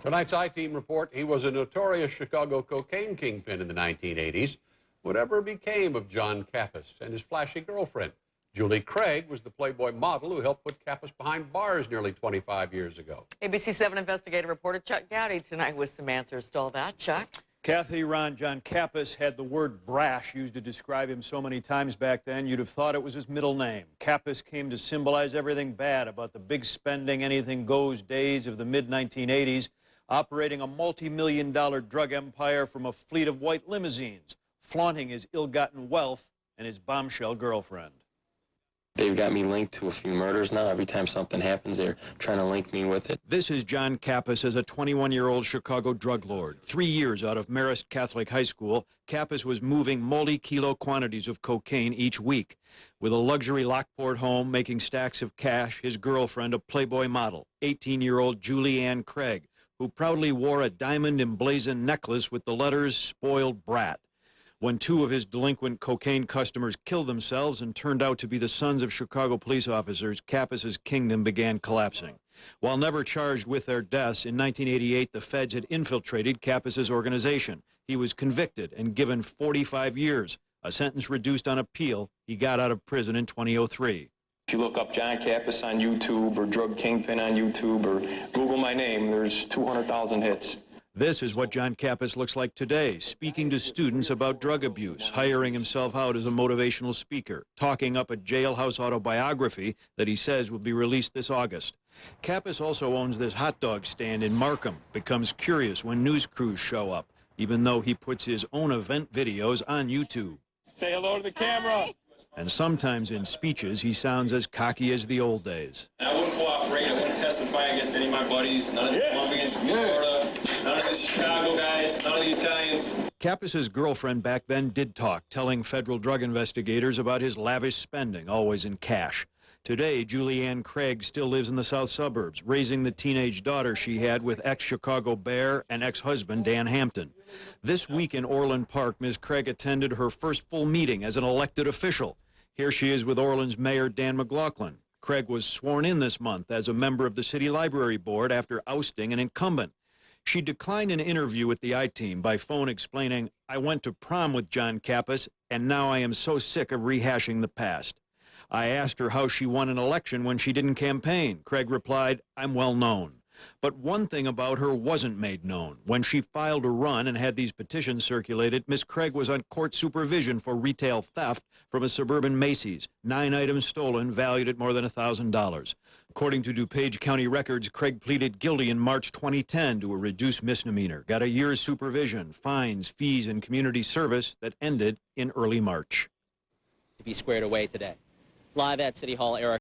Tonight's I-Team report, he was a notorious Chicago cocaine kingpin in the 1980s. Whatever became of John Cappas and his flashy girlfriend? Julie Craig was the Playboy model who helped put Cappas behind bars nearly 25 years ago. ABC 7 investigative reporter Chuck Goudie tonight with some answers to all that. Chuck? Kathy, Ron, John Cappas had the word brash used to describe him so many times back then, you'd have thought it was his middle name. Cappas came to symbolize everything bad about the big spending, anything goes days of the mid-1980s, operating a multi-million-dollar drug empire from a fleet of white limousines, flaunting his ill-gotten wealth and his bombshell girlfriend. They've got me linked to a few murders now. Every time something happens, they're trying to link me with it. This is John Cappas as a 21-year-old Chicago drug lord. 3 years out of Marist Catholic High School, Cappas was moving multi-kilo quantities of cocaine each week. With a luxury Lockport home, making stacks of cash, his girlfriend, a Playboy model, 18-year-old Julie Craig, who proudly wore a diamond emblazoned necklace with the letters "Spoiled Brat." When two of his delinquent cocaine customers killed themselves and turned out to be the sons of Chicago police officers, Cappas's kingdom began collapsing. While never charged with their deaths, in 1988, the feds had infiltrated Cappas's organization. He was convicted and given 45 years, a sentence reduced on appeal. He got out of prison in 2003. If you look up John Cappas on YouTube or Drug Kingpin on YouTube or Google my name, there's 200,000 hits. This is what John Cappas looks like today, speaking to students about drug abuse, hiring himself out as a motivational speaker, talking up a jailhouse autobiography that he says will be released this August. Cappas also owns this hot dog stand in Markham, becomes curious when news crews show up, even though he puts his own event videos on YouTube. Say hello to the camera. And sometimes in speeches, he sounds as cocky as the old days. I wouldn't cooperate. I wouldn't testify against any of my buddies. None of the Colombians from Florida. None of the Chicago guys. None of the Italians. Cappas's girlfriend back then did talk, telling federal drug investigators about his lavish spending, always in cash. Today, Julie Craig still lives in the south suburbs, raising the teenage daughter she had with ex-Chicago Bear and ex-husband Dan Hampton. This week in Orland Park, Ms. Craig attended her first full meeting as an elected official. Here she is with Orland's Mayor Dan McLaughlin. Craig was sworn in this month as a member of the City Library Board after ousting an incumbent. She declined an interview with the I-Team by phone, explaining, "I went to prom with John Cappas, and now I am so sick of rehashing the past." I asked her how she won an election when she didn't campaign. Craig replied, "I'm well known." But one thing about her wasn't made known. When she filed to run and had these petitions circulated, Ms. Craig was on court supervision for retail theft from a suburban Macy's. 9 items stolen, valued at more than $1,000. According to DuPage County records, Craig pleaded guilty in March 2010 to a reduced misdemeanor, got a year's supervision, fines, fees, and community service that ended in early March. To be squared away today. Live at City Hall, Eric.